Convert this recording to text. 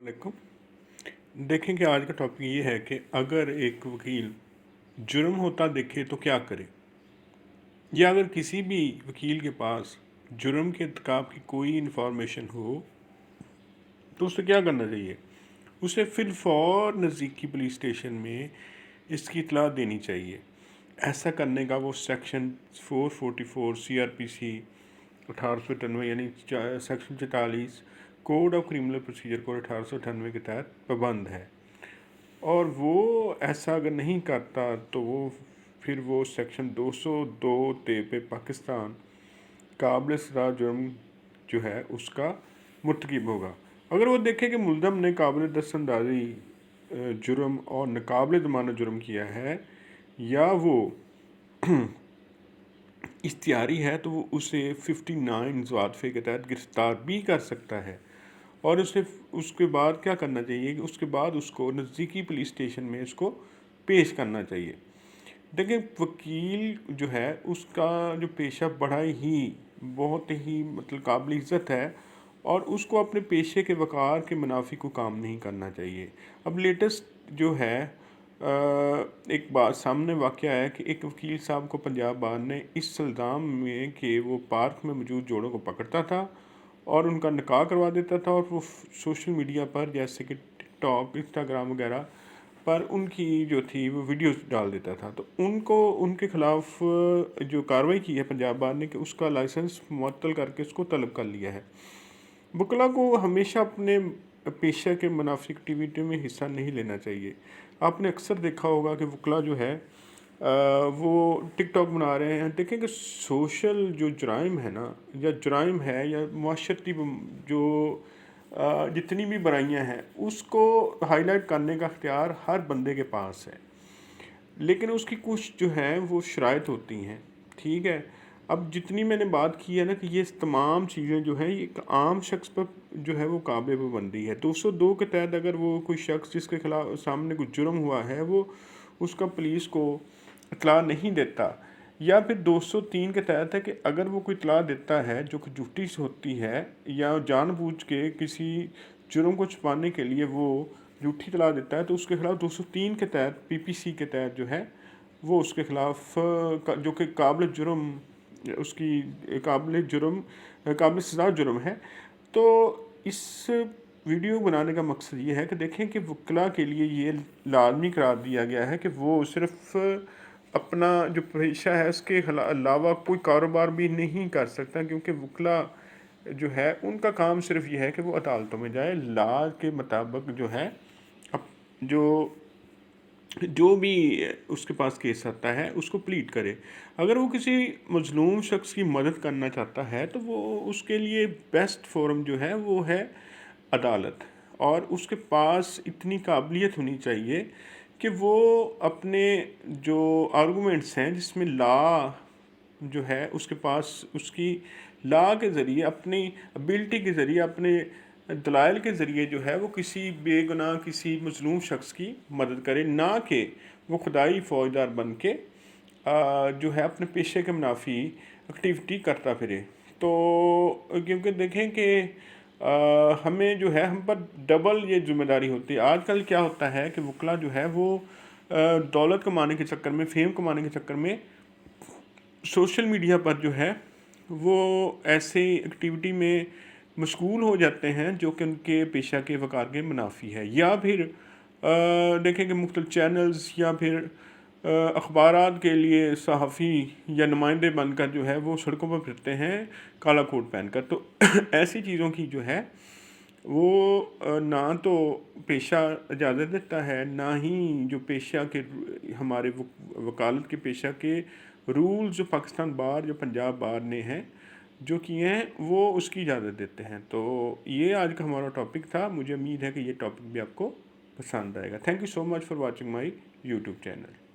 वालेकुम। देखें कि आज का टॉपिक ये है कि अगर एक वकील जुर्म होता देखे तो क्या करे, या अगर किसी भी वकील के पास जुर्म के इर्तिकाब की कोई इन्फॉर्मेशन हो तो उसे क्या करना चाहिए। उसे फिर फौर नज़दीकी पुलिस स्टेशन में इसकी इतला देनी चाहिए। ऐसा करने का वो सेक्शन 444 CRPC 1898 यानी section 44 code of criminal procedure code 1898 के तहत पाबंद है। और वो ऐसा अगर नहीं करता तो फिर वो सेक्शन 202 पे पाकिस्तान काबिल सज़ा जुर्म जो है उसका मुर्तकिब होगा। अगर वो देखे कि मुल्ज़म ने काबिल दस्तअंदाज़ी जुर्म और नाकाबिल ज़मानत जुर्म किया है या वो इख्तियारी है तो वो उसे 59 ज़वादफ़े के तहत गिरफ़्तार भी कर सकता है। और उसके बाद क्या करना चाहिए कि उसके बाद उसको नज़दीकी पुलिस स्टेशन में इसको पेश करना चाहिए। देखिए, वकील जो है उसका जो पेशा बड़ा ही बहुत ही मतलब काबिल इज़्ज़त है और उसको अपने पेशे के वक़ार के मुनाफी को काम नहीं करना चाहिए। अब लेटेस्ट जो है एक बात सामने वाक़या है कि एक वकील साहब को पंजाब बार ने इस इल्ज़ाम में कि वो पार्क में मौजूद जोड़ों को पकड़ता था और उनका निकाह करवा देता था और वो सोशल मीडिया पर जैसे कि टिकटॉक, इंस्टाग्राम वगैरह पर उनकी जो थी वो वीडियोस डाल देता था। तो उनके ख़िलाफ़ जो कार्रवाई की है पंजाब बार ने कि उसका लाइसेंस मुअत्तल करके उसको तलब कर लिया है। वकला को हमेशा अपने पेशा के मुनाफी एक्टिविटी में हिस्सा नहीं लेना चाहिए। आपने अक्सर देखा होगा कि वकला जो है वो टिकटॉक बना रहे हैं। देखें कि सोशल जो जुराइम है ना, या जुराइम है या माशरती जो जितनी भी बुराइयां हैं उसको हाईलाइट करने का अख्तियार हर बंदे के पास है, लेकिन उसकी कुछ जो है वो शराइत होती हैं। ठीक है, अब जितनी मैंने बात की है ना कि ये तमाम चीज़ें जो है एक आम शख्स पर जो है वो काबिल पाबंदी है। 202 के तहत अगर वो कोई शख्स जिसके खिलाफ सामने कुछ जुर्म हुआ है वो उसका पुलिस को इतला नहीं देता, या फिर 203 के तहत है कि अगर वो कोई इतला देता है जो कि झूठी होती है या जानबूझ के किसी जुर्म को छुपाने के लिए वो झूठी इतला देता है तो उसके खिलाफ 203 के तहत PPC के तहत जो है वो उसके खिलाफ जो कि काबिल जुर्म उसकी काबिल सज़ा जुर्म है। तो इस वीडियो बनाने का मकसद ये है कि देखें कि वकला के लिए ये लाजमी करार दिया गया है कि वो सिर्फ अपना जो पेशा है उसके अलावा कोई कारोबार भी नहीं कर सकता, क्योंकि वकला जो है उनका काम सिर्फ ये है कि वो अदालतों में जाए, लॉ के मुताबिक जो है जो जो भी उसके पास केस आता है उसको प्लीड करे। अगर वो किसी मजलूम शख्स की मदद करना चाहता है तो वो उसके लिए बेस्ट फोरम जो है वो है अदालत, और उसके पास इतनी काबिलियत होनी चाहिए कि वो अपने जो आर्गूमेंट्स हैं जिसमें लॉ जो है उसके पास उसकी लॉ के ज़रिए अपनी एबिलिटी के ज़रिए अपने दलाइल के ज़रिए जो है वो किसी बेगुनाह किसी मजलूम शख्स की मदद करे, ना कि वो खुदाई फ़ौजदार बन के जो है अपने पेशे के मुनाफी एक्टिविटी करता फिरे। तो क्योंकि देखें कि हमें जो है हम पर डबल ये ज़िम्मेदारी होती है। आजकल क्या होता है कि वकला जो है वो दौलत कमाने के चक्कर में, फेम कमाने के चक्कर में सोशल मीडिया पर जो है वो ऐसे एक्टिविटी में मशगूल हो जाते हैं जो कि उनके पेशा के वक़ार के मुनाफी है। या फिर देखें कि मुख्तलिफ़ चैनल्स या फिर अखबारात के लिए सहाफ़ी या नुमाइंदे बनकर जो है वो सड़कों पर फिरते हैं काला कोट पहनकर। तो ऐसी चीज़ों की जो है वो ना तो पेशा इजाज़त देता है, ना ही जो पेशा के हमारे वकालत के पेशा के रूल्स जो पाकिस्तान बार जो पंजाब बार ने हैं जो किए हैं वो उसकी इजाज़त देते हैं। तो ये आज का हमारा टॉपिक था। मुझे उम्मीद है कि ये टॉपिक भी आपको पसंद आएगा। Thank you so much for watching my YouTube channel.